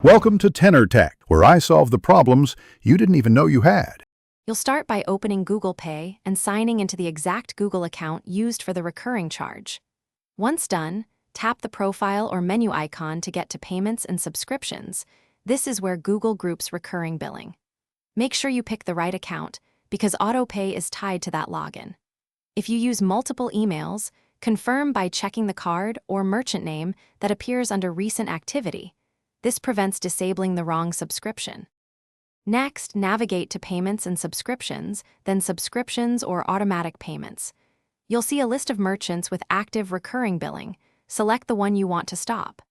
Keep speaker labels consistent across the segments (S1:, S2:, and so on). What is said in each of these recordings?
S1: Welcome to Tenor Tech, where I solve the problems you didn't even know you had.
S2: You'll start by opening Google Pay and signing into the exact Google account used for the recurring charge. Once done, tap the profile or menu icon to get to Payments and Subscriptions. This is where Google groups recurring billing. Make sure you pick the right account, because AutoPay is tied to that login. If you use multiple emails, confirm by checking the card or merchant name that appears under Recent Activity. This prevents disabling the wrong subscription. Next, navigate to Payments and Subscriptions, then Subscriptions or Automatic Payments. You'll see a list of merchants with active recurring billing. Select the one you want to stop.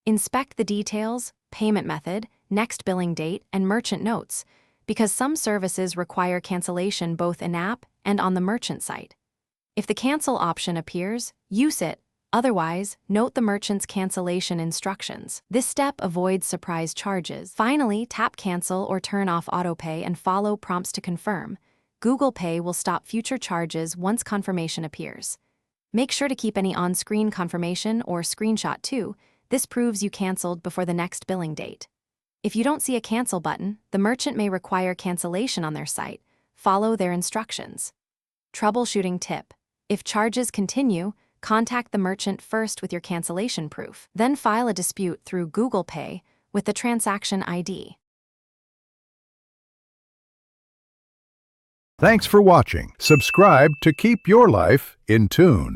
S2: Inspect the details, payment method, next billing date, and merchant notes, because some services require cancellation both in-app and on the merchant site. If the cancel option appears, use it. Otherwise, note the merchant's cancellation instructions. This step avoids surprise charges. Finally, tap Cancel or turn off AutoPay and follow prompts to confirm. Google Pay will stop future charges once confirmation appears. Make sure to keep any on-screen confirmation or screenshot too. This proves you canceled before the next billing date. If you don't see a cancel button, the merchant may require cancellation on their site. Follow their instructions. Troubleshooting tip: if charges continue, contact the merchant first with your cancellation proof. Then file a dispute through Google Pay with the transaction ID.
S1: Thanks for watching. Subscribe to keep your life in tune.